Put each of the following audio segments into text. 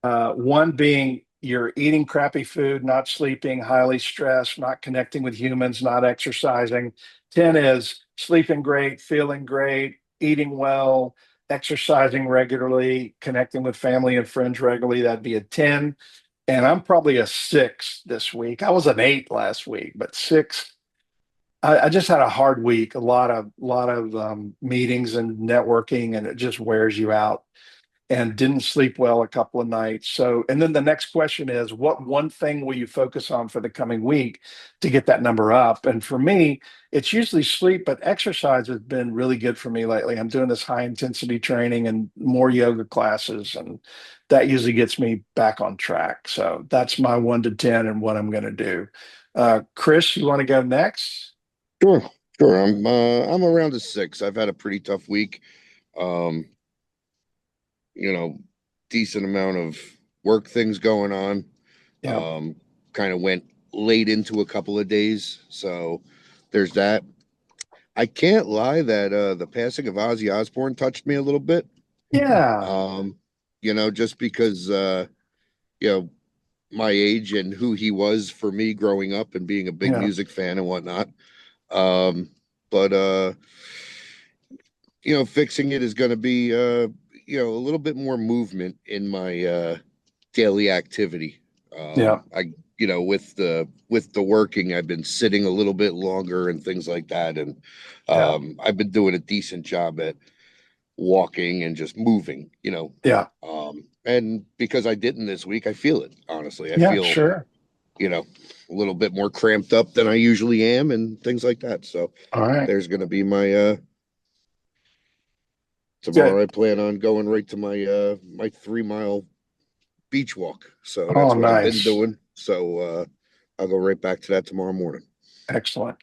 One being you're eating crappy food, not sleeping, highly stressed, not connecting with humans, not exercising. 10 is sleeping great, feeling great, eating well, exercising regularly, connecting with family and friends regularly. That'd be a 10. And I'm probably a 6 this week. I was an 8 last week, but 6. I just had a hard week, a lot of meetings and networking, and it just wears you out and didn't sleep well a couple of nights. So, and then the next question is, what one thing will you focus on for the coming week to get that number up? And for me, it's usually sleep, but exercise has been really good for me lately. I'm doing this high intensity training and more yoga classes, and that usually gets me back on track. So that's my 1 to 10 and what I'm going to do. Chris, you want to go next? Sure, sure. I'm around a 6. I've had a pretty tough week. Um, you know, decent amount of work things going on. Yeah. Um, Kind of went late into a couple of days, so there's that. I can't lie that the passing of Ozzy Osbourne touched me a little bit. Yeah. Um, just because you know, my age and who he was for me growing up and being a big Yeah. music fan and whatnot. Um, but fixing it is going to be a little bit more movement in my daily activity. Yeah. With the working, I've been sitting a little bit longer and things like that, and Yeah. I've been doing a decent job at walking and just moving. Yeah. And because I didn't this week, I feel it. Honestly, I Yeah. feel Sure. a little bit more cramped up than I usually am, and things like that. So All right. there's going to be my Good. tomorrow. I plan on going right to my 3 mile beach walk. So Oh, that's what I've been nice. doing. So I'll go right back to that tomorrow morning. Excellent.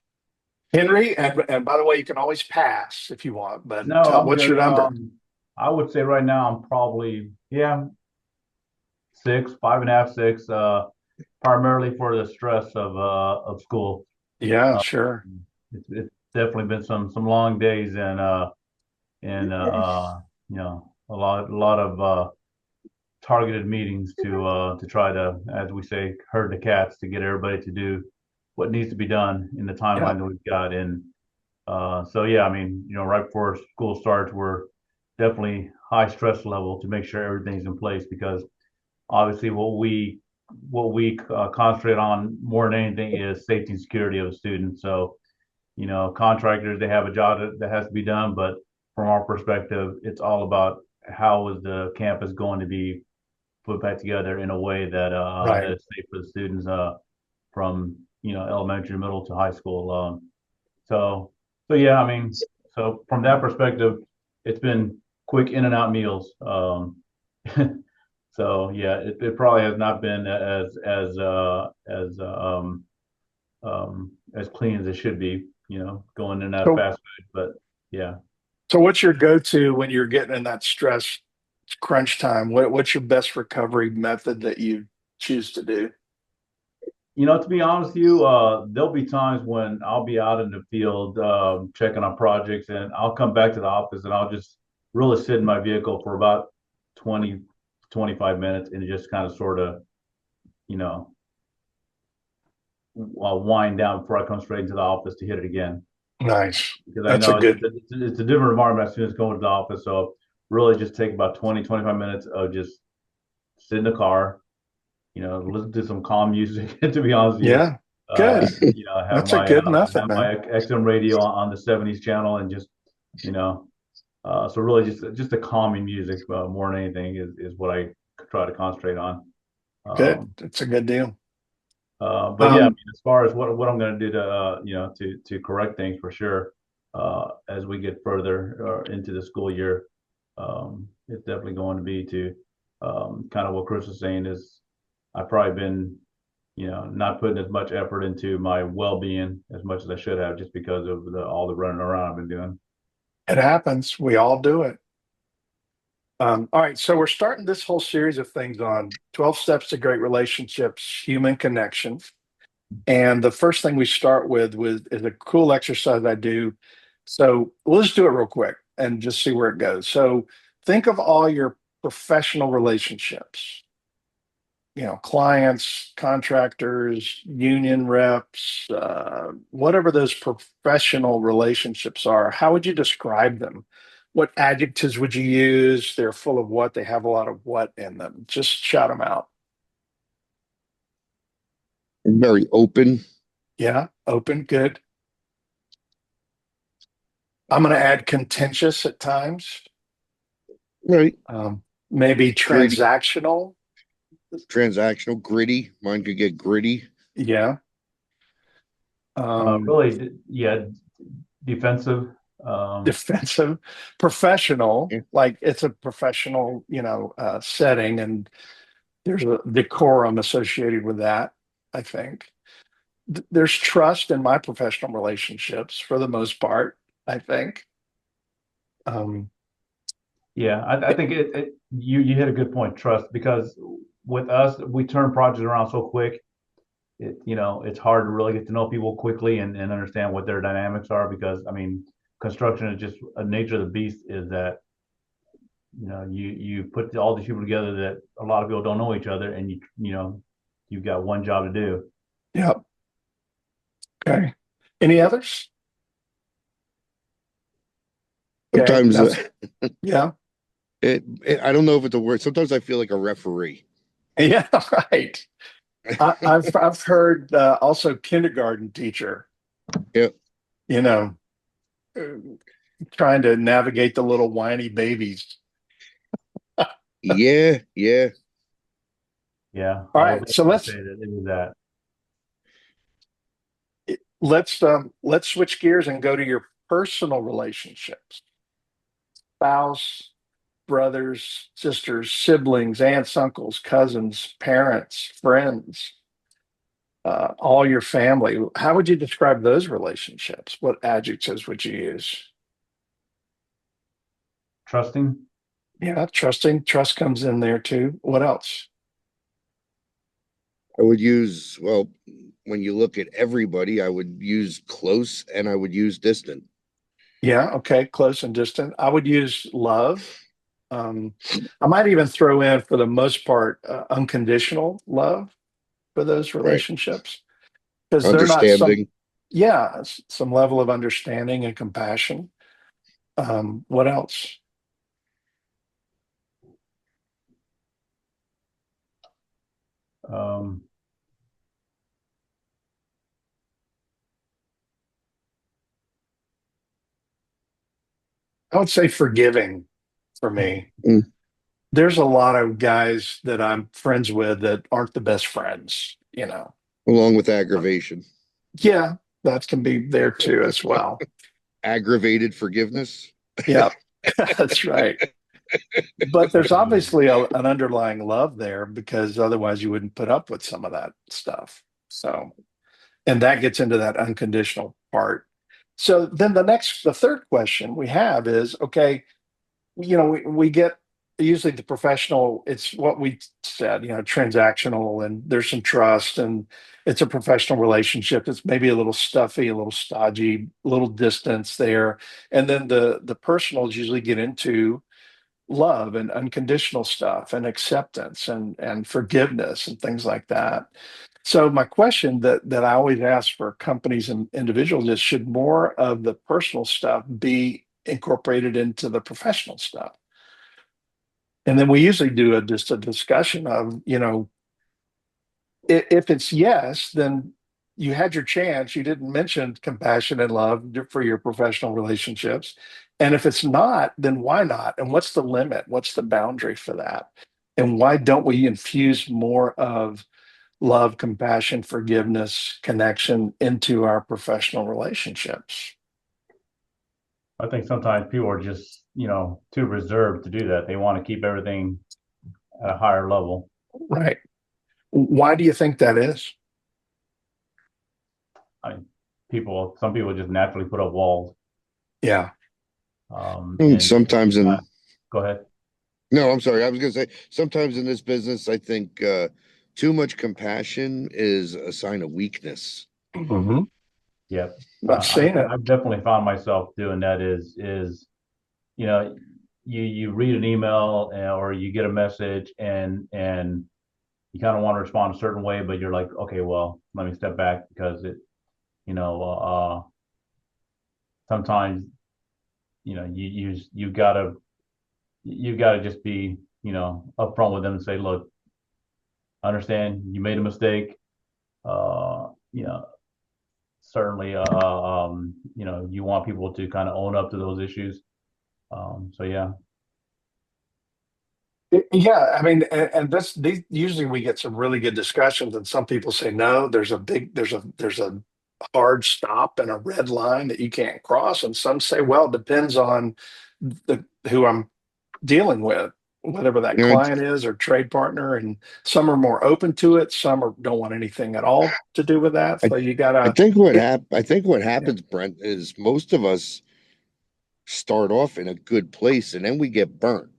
Henry, and by the way, you can always pass if you want, but No, I'm what's your good. number? I would say right now I'm probably, yeah, 6, 5.5, 6. Primarily for the stress of school. Yeah, Uh, sure. it's definitely been some long days and a lot of targeted meetings to try to, as we say, herd the cats to get everybody to do what needs to be done in the Yeah, timeline that we've got. And so yeah, I mean, right before school starts, we're definitely high stress level to make sure everything's in place because obviously what we concentrate on more than anything is safety and security of the students. So contractors, they have a job that has to be done, but from our perspective, it's all about how is the campus going to be put back together in a way that right. is safe for the students from elementary, middle to high school. So so yeah, I mean, so from that perspective, it's been quick in and out meals. So yeah, it probably has not been as clean as it should be, going in that So, fast food. But yeah, so what's your go-to when you're getting in that stress crunch time? What's your best recovery method that you choose to do? to be honest with you, there'll be times when I'll be out in the field checking on projects, and I'll come back to the office and I'll just really sit in my vehicle for about 20, 25 minutes and just kind of sort of, you know, wind down before I come straight into the office to hit it again. Nice. Because I That's a know good. it's a different environment as soon as going to the office. So really just take about 20, 25 minutes of just sit in the car, listen to some calm music, to be honest with you. Yeah, good. Have That's a my good method, man. XM radio on the 70s channel and just, you know, so really just the calming music more than anything is what I try to concentrate on. Good. Um, It's a good deal. but yeah, I mean, Um, as far as what I'm going to do to to correct things for sure, as we get further into the school year, it's definitely going to be to kind of what Chris was saying is I've probably been not putting as much effort into my well-being as much as I should have just because of all the running around I've been doing. it happens. We all do it. All right, so we're starting this whole series of things on 12 Steps to Great Relationships, Human Connection. And the first thing we start with is a cool exercise I do. So we'll just do it real quick and just see where it goes. So think of all your professional relationships. clients, contractors, union reps, whatever those professional relationships are, how would you describe them? What adjectives would you use? They're full of what? They have a lot of what in them? Just shout them out. Very open. Yeah, open, good. I'm going to add contentious at times. Right. Maybe Gritty. transactional. Transactional. Gritty. Mine could get gritty. Yeah. Um, Really, yeah, defensive. Defensive, professional, Yeah. like it's a professional, setting, and there's a decorum associated with that, I think. There's trust in my professional relationships for the most part, I think. Um, Yeah, I think you hit a good point, trust, because with us, we turn projects around so quick. It's hard to really get to know people quickly and understand what their dynamics are because I mean, construction is just a nature of the beast is that you put all these people together that a lot of people don't know each other and you've got one job to do. yeah. Okay. Any others? Okay. Sometimes That's, yeah. I don't know if it's a word. Sometimes I feel like a referee. Yeah. Right. I've heard also kindergarten teacher, Yeah. you know, uh, trying to navigate the little whiny babies. Yeah. Yeah. Yeah, All I will right, so definitely let's say that it was that. let's switch gears and go to your personal relationships. Spouse, brothers, sisters, siblings, aunts, uncles, cousins, parents, friends, all your family. How would you describe those relationships? What adjectives would you use? Trusting. Yeah, trusting. Trust comes in there too. What else? I would use, well, when you look at everybody, I would use close and I would use distant. Yeah, okay, close and distant. I would use love. I might even throw in, for the most part, unconditional love for those Right. relationships because they're not Understanding. yeah, some level of understanding and compassion. What else? Um, I would say forgiving for me. Mm. There's a lot of guys that I'm friends with that aren't the best friends. Along with aggravation. Yeah, that can be there too as well. Aggravated forgiveness. Yeah, that's right. But there's obviously an underlying love there because otherwise you wouldn't put up with some of that stuff. So, and that gets into that unconditional part. So then the third question we have is, okay, we get usually the professional, it's what we said, transactional, and there's some trust, and it's a professional relationship. It's maybe a little stuffy, a little stodgy, a little distance there. And then the personals usually get into love and unconditional stuff and acceptance and forgiveness and things like that. So my question that I always ask for companies and individuals is, should more of the personal stuff be incorporated into the professional stuff? And then we usually do just a discussion of, if it's yes, then you had your chance. You didn't mention compassion and love for your professional relationships. And if it's not, then why not? And what's the limit? What's the boundary for that? And why don't we infuse more of love, compassion, forgiveness, connection into our professional relationships? I think sometimes people are just too reserved to do that. They want to keep everything at a higher level. Right. Why do you think that is? I some people just naturally put up walls. Yeah. And Sometimes uh, in, go ahead. no, I'm sorry. I was going to say, sometimes in this business, I think too much compassion is a sign of weakness. Hmm. Yeah, I've seen it. I've definitely found myself doing that. Is you know you read an email or you get a message and you kind of want to respond a certain way, but you're like, okay, well, let me step back because it, you know, sometimes, you gotta just be, upfront with them and say, look, I understand you made a mistake. Uh, you know, certainly, you want people to kind of own up to those issues. So yeah. Yeah, I mean, and these usually we get some really good discussions, and some people say no. There's a hard stop and a red line that you can't cross, and some say, well, it depends on the who I'm dealing with, whatever that You know, client is or trade partner, and some are more open to it, don't want anything at all to do with that. I So you I gotta, think it, I think what yeah, happens, Brent, is most of us start off in a good place and then we get burnt.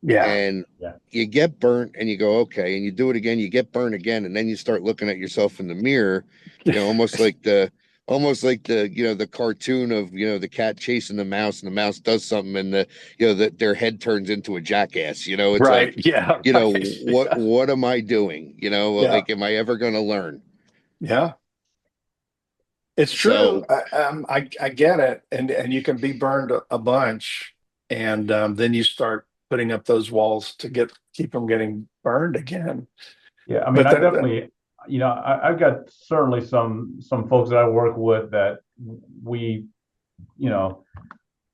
yeah, And Yeah. you get burnt and you go, okay, and you do it again, you get burnt again, and then you start looking at yourself in the mirror, almost like the cartoon of, the cat chasing the mouse and the mouse does something and their head turns into a jackass. It's right, like, yeah, right, yeah, what am I doing? yeah, Like, am I ever gonna learn? yeah. It's true. So I get it, and you can be burned a bunch, and then you start putting up those walls to keep from getting burned again. Yeah, I mean, But I definitely, I've got certainly some folks that I work with that we, you know,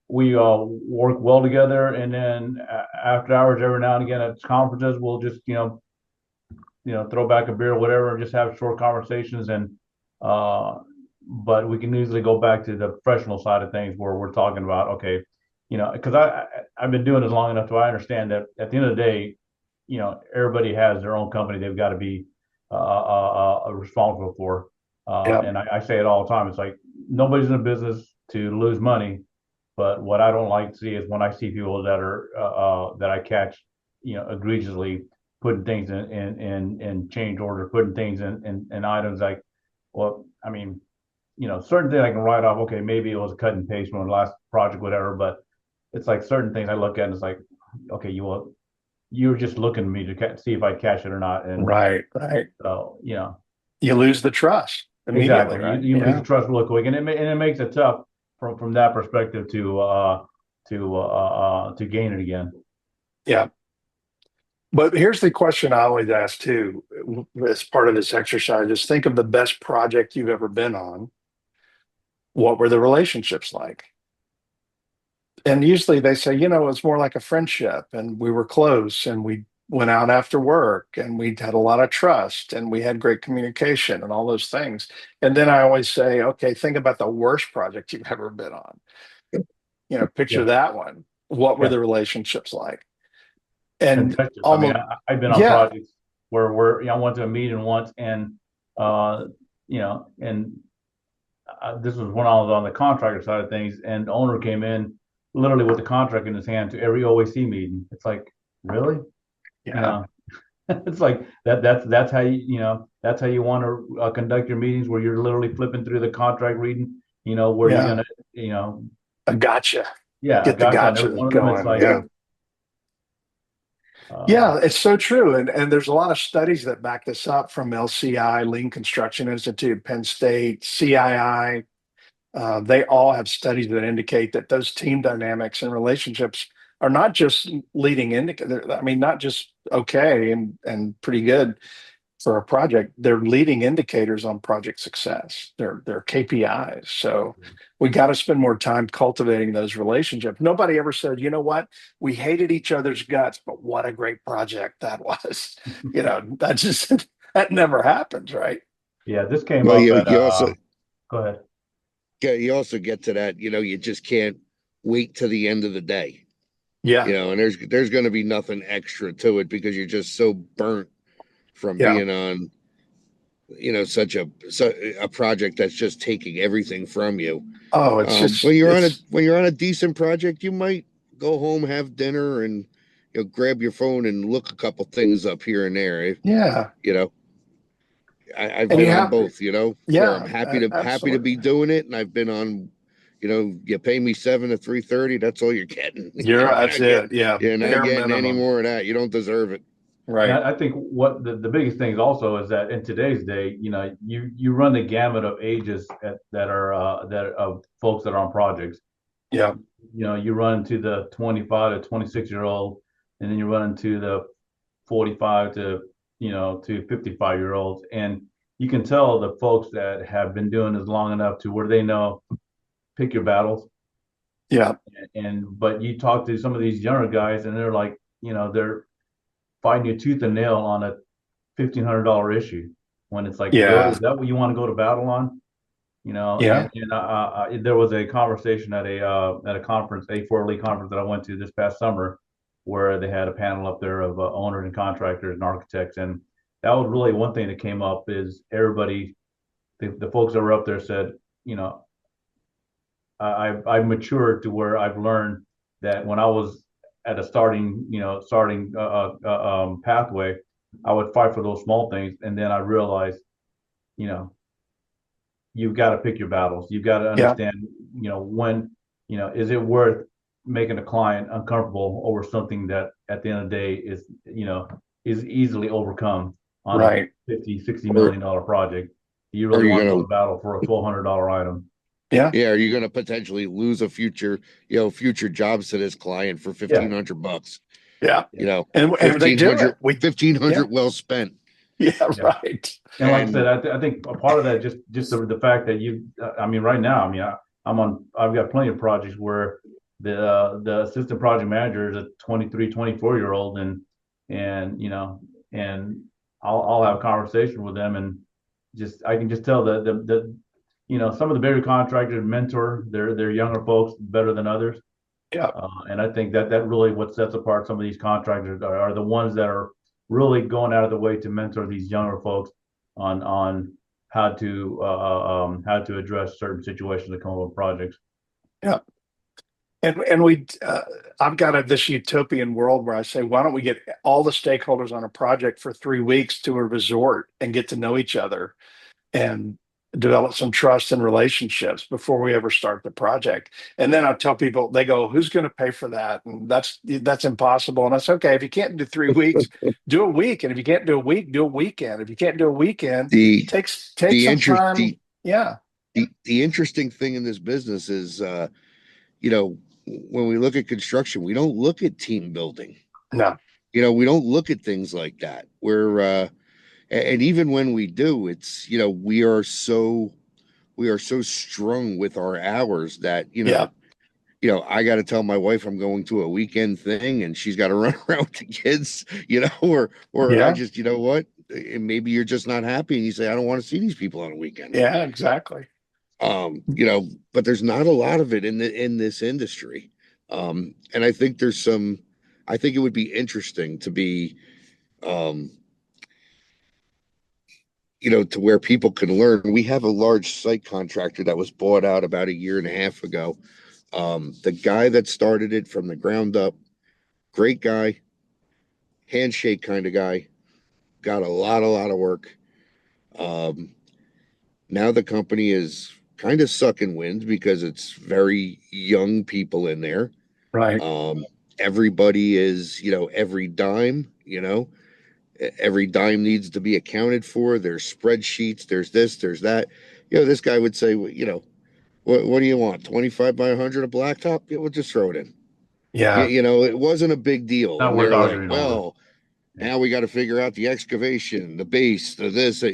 we work well together, and then after hours, every now and again at conferences, we'll just, throw back a beer or whatever, and just have short conversations, and uh, but we can easily go back to the professional side of things where we're talking about, okay, because I've been doing this long enough to I understand that at the end of the day, everybody has their own company they've got to be responsible for. yeah, And I say it all the time. It's like nobody's in a business to lose money, but what I don't like to see is when I see people that I catch, egregiously putting things in change order, putting things in items like, well, I mean, certain things I can write off. Okay, maybe it was a cut and paste from the last project, whatever. But it's like certain things I look at and it's like, okay, you were just looking at me to see if I catch it or not. And right, right. so, You lose the trust immediately, exactly. You, right? you lose the Yeah, trust real quick, and it makes it tough from that perspective to gain it again. yeah. But here's the question I always ask too, as part of this exercise: is think of the best project you've ever been on. What were the relationships like? And usually they say, it's more like a friendship, and we were close, and we went out after work, and we had a lot of trust, and we had great communication, and all those things. And then I always say, okay, think about the worst project you've ever been on. Picture Yeah, that one. What were yeah, the relationships like? And contentious. I mean, almost, I've been on yeah, projects where I went to a meeting once, and uh, and this was when I was on the contractor side of things, and the owner came in literally with the contract in his hand to every OAC meeting. It's like, really? You yeah, know, it's like that's how that's how you want to conduct your meetings, where you're literally flipping through the contract, reading, where you're yeah. gonna, you know, A gotcha. yeah, Get the gotcha on every gotcha one of them. It's going. like, Yeah. uh, Yeah, it's so true. And there's a lot of studies that back this up from LCI, Lean Construction Institute, Penn State, CII. They all have studies that indicate that those team dynamics and relationships are not just leading indicator. I mean, not just okay and pretty good for a project. They're leading indicators on project success. They're KPIs. So we got to spend more time cultivating those relationships. Nobody ever said, you know what, we hated each other's guts, but what a great project that was. That just that never happens, right? yeah, this came well, up you at you also go ahead. you also get to that, you just can't wait to the end of the day. Yeah, And there's going to be nothing extra to it because you're just so burnt from yeah. being on, such a project that's just taking everything from you. Oh, When you're on a decent project, you might go home, have dinner, and grab your phone and look a couple things up here and there. yeah. You know, I've And been you on have, both. Where I'm yeah, happy to be absolutely. doing it, and I've been on. You pay me 7 to 3:30. That's all you're getting. That's it. Yeah, You're not bare getting any minimum. more of that. You don't deserve it. And Right. I think what the biggest thing is also is that in today's day, you run the gamut of ages that of folks that are on projects. Yeah. You run into the 25 to 26-year-old, and then you run into the 45 to 55-year-olds, and you can tell the folks that have been doing this long enough to where they know pick your battles. Yeah. And but you talk to some of these younger guys, and they're like, they're fighting you tooth and nail on a $1,500 issue. When it's like, really, Yeah. is that what you want to go to battle on? Yeah. And there was a conversation at a conference, A4 League conference that I went to this past summer, where they had a panel up there of owners and contractors and architects, and that was really one thing that came up is everybody, the folks that were up there said, you know, I've matured to where I've learned that when I was at a starting pathway, I would fight for those small things, and then I realized, you know, you've got to pick your battles. You've got to Yeah. understand, when, is it worth making a client uncomfortable over something that at the end of the day is easily overcome on a Right. 50, 60 Or million dollar project. Do you are really you want to go gonna to battle for a $1,200 item? Yeah. yeah, are you gonna potentially lose a future jobs to this client for Yeah, 1,500 bucks? Yeah. yeah, And they do it. 1,500 Yeah. well spent. Yeah. yeah. Right. And like I And said, I think a part of that just the fact that I mean, right now, I mean, I've got plenty of projects where the assistant project manager is a 23, 24-year-old, and and I'll have a conversation with them, and I can just tell that some of the bigger contractors mentor their younger folks better than others. Yeah. And I think that really what sets apart some of these contractors are the ones that are really going out of the way to mentor these younger folks on how to address certain situations that come up with projects. Yeah. And I've got this utopian world where I say, why don't we get all the stakeholders on a project for 3 weeks to a resort and get to know each other and develop some trust and relationships before we ever start the project. And then I tell people, they go, "Who's going to pay for that?" And that's impossible. And that's okay. If you can't do 3 weeks, do a week. And if you can't do a week, do a weekend. If you can't do a weekend, the take the some interest time. Yeah. the interesting thing in this business is you know, when we look at construction, we don't look at team building. No. We don't look at things like that. And even when we do, it's, we are so strung with our hours that, Yeah. I got to tell my wife I'm going to a weekend thing and she's got to run around with the kids, or I Yeah. just, what? And maybe you're just not happy and you say, I don't want to see these people on a weekend. Yeah. Exactly. But there's not a lot of it in this industry. And I think it would be interesting to be, um, to where people can learn. We have a large site contractor that was bought out about a year and a half ago. The guy that started it from the ground up, great guy, handshake kind of guy, got a lot of work. Um, Now the company is kind of sucking wind because it's very young people in there. Right. Um, Everybody is, every dime needs to be accounted for. There's spreadsheets, there's this, there's that. This guy would say, well, what do you want? 25 by 100 a blacktop? Yeah, we'll just throw it in. Yeah. It wasn't a big deal. Not And worth they're like, arguing over. well, Yeah, now we got to figure out the excavation, the base, the this.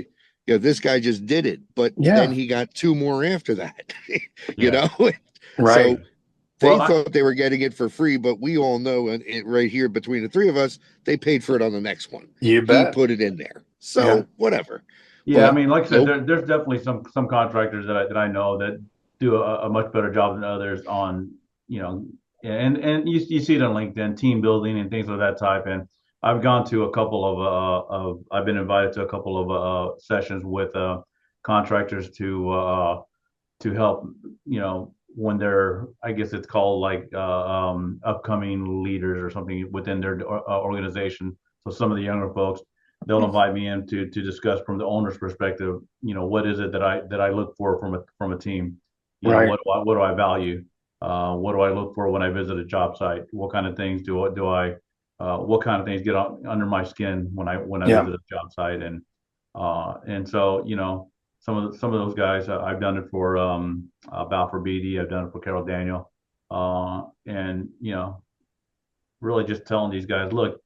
This guy just did it, but then Yeah. he got two more after that. you yeah, know, Right. so yeah. they Well, thought they were getting it for free, but we all know right here between the three of us, they paid for it on the next one. You He bet. put it in there, Yeah. so whatever. yeah. I But mean, like I said, nope, there's definitely some contractors that I know that do a much better job than others on, you know, and you see it on LinkedIn, team building and things of that type. And I've gone to a couple of I've been invited to a couple of sessions with contractors to help, when they're, I guess it's called like upcoming leaders or something within their organization. So some of the younger folks, they'll invite me in to discuss from the owner's perspective, what is it that I look for from a team? Right. What do I value? What do I look for when I visit a job site? What kind of things do I what kind of things get under my skin when I Yeah. visit a job site, and so some of those guys, I've done it for Balfour Beatty, I've done it for Carol Daniel, and really just telling these guys, look,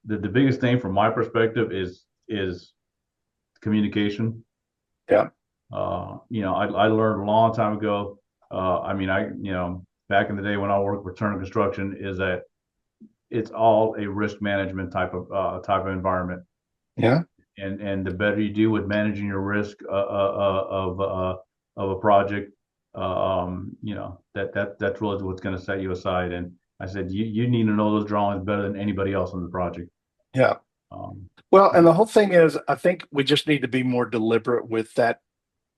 the biggest thing from my perspective is communication. Yeah. I learned a long time ago. Back in the day when I worked for Turner Construction, is that it's all a risk management type of environment. Yeah. And the better you do with managing your risk of a project, that's really what's going to set you aside. And I said, you need to know those drawings better than anybody else on the project. Yeah. Um, Well, and the whole thing is, I think we just need to be more deliberate with that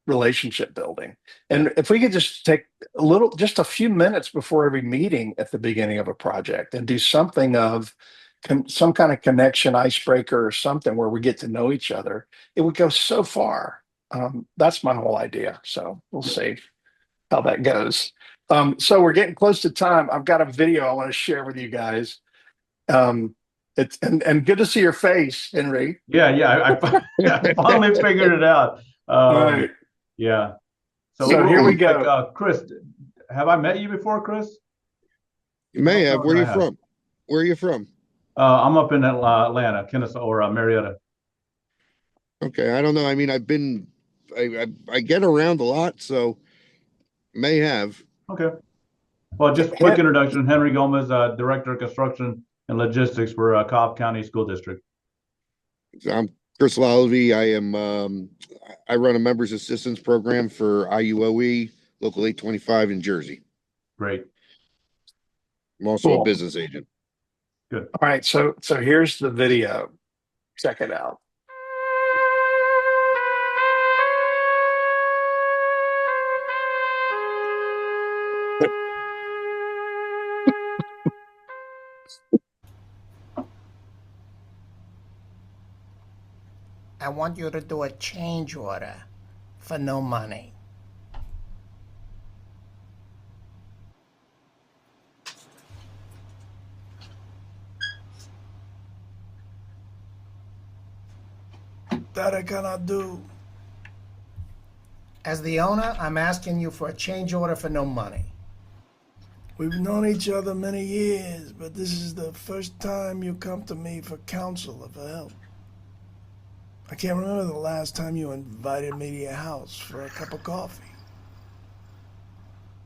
relationship building. yeah, And if we could just take just a few minutes before every meeting at the beginning of a project and do something of some kind of connection icebreaker or something where we get to know each other, it would go so far. That's my whole idea. So we'll see how that goes. So we're getting close to time. I've got a video I want to share with you guys. Um, it's and good to see your face, Henry. I finally figured it out. All Um, right. yeah. So So real, here we real quick, go. Chris, have I met you before, Chris? You I may don't have. know Where that are I you have. from? Where are you from? I'm up in Atlanta, Kennesaw, or Marietta. Okay, I don't know. I mean, I get around a lot, so may have. Okay. Well, just quick introduction. Henry Gomez, Director of Construction and Logistics for Cobb County School District. I'm Chris Lalvey. I run a members assistance program for IUOE Local 825 in Jersey. Great. I'm also a Cool. business agent. Good. All right, so here's the video. Check it out. I want you to do a change order for no money. That I cannot do. As the owner, I'm asking you for a change order for no money. We've known each other many years, but this is the first time you come to me for counsel or for help. I can't remember the last time you invited me to your house for a cup of coffee.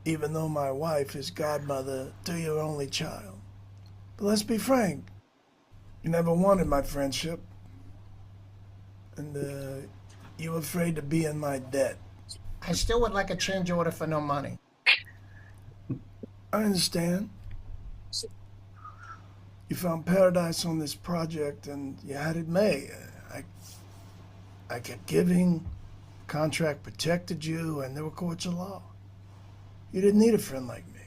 Even though my wife is godmother to your only child. But let's be frank, you never wanted my friendship. And you were afraid to be in my debt. I still would like a change order for no money. I understand. You found paradise on this project and you had it made. I kept giving, contract protected you, and there were courts of law. You didn't need a friend like me.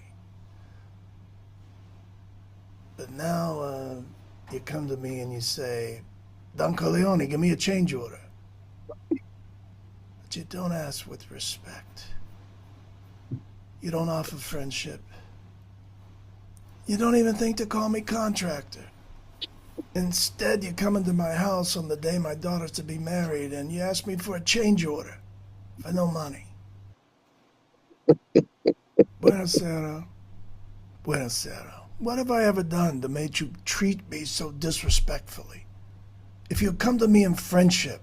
But now you come to me and you say, Don Corleone, give me a change order. But you don't ask with respect. You don't offer friendship. You don't even think to call me contractor. Instead, you come into my house on the day my daughter's to be married and you ask me for a change order for no money. Buonasera. Buonasera. What have I ever done to make you treat me so disrespectfully? If you come to me in friendship,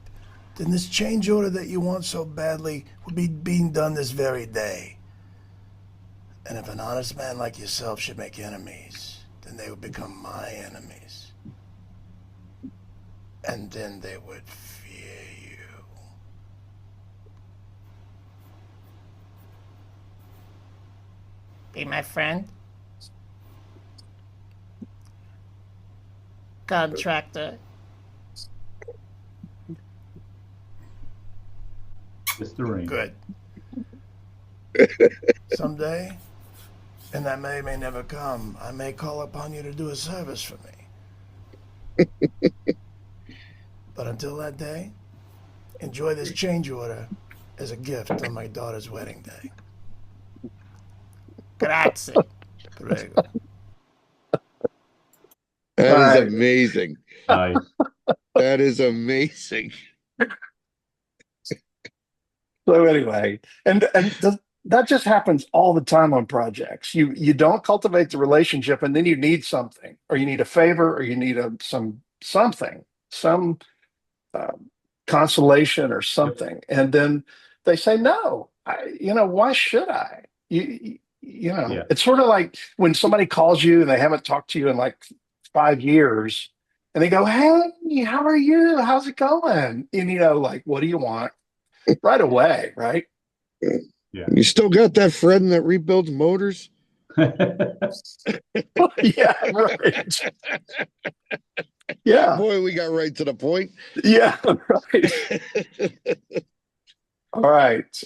then this change order that you want so badly would be being done this very day. And if an honest man like yourself should make enemies, then they would become my enemies. And then they would fear you. Be my friend? Contractor. It's the ring. Good. Someday, and that may never come, I may call upon you to do a service for me. But until that day, enjoy this change order as a gift on my daughter's wedding day. Grazie. Prego. That All is right. amazing. Nice. That is amazing. So anyway, that just happens all the time on projects. You don't cultivate the relationship, and then you need something, or you need a favor, or you need something, some uh, consolation or Yep. something, and then they say no. Why should I? Yeah. It's sort of like when somebody calls you and they haven't talked to you in like 5 years, and they go, "Hey, how are you? How's it going?" And like, what do you want? Right away, right? Yeah. You still got that friend that rebuilds motors? Yeah, right. Yeah, Boy, we got right to the point. yeah, right. All right.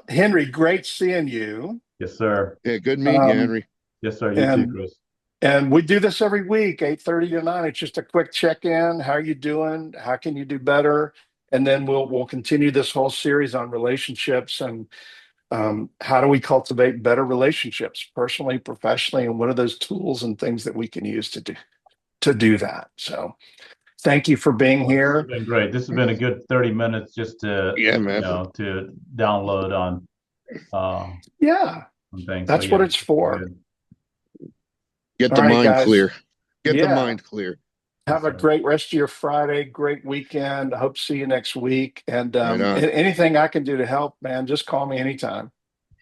Henry, great seeing you. Yes, sir. Yeah, good meeting you, Um, Henry. Yes, sir. You too, and Chris. and we do this every week, 8:30 to 9. It's just a quick check-in. How are you doing? How can you do better? And then we'll continue this whole series on relationships and how do we cultivate better relationships, personally, professionally, and what are those tools and things that we can use to do that. So thank you for being Well, this has here. been great. This has been a good 30 minutes just to, Yeah, man. to download uh, Yeah, on things. So that's yeah, what it's it's been for. good. Get All the right, mind guys. clear. Get the Yeah. mind clear. Have Yes, a sir. great rest of your Friday, great weekend. I hope to see you next week. And Right on. anything I can do to help, man, just call me anytime.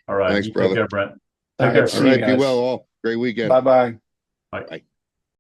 All right. Thanks, You take brother. care, Brent. All Take right, care. All see you right. Be guys. well, all. Great weekend. Bye bye. Bye. Bye.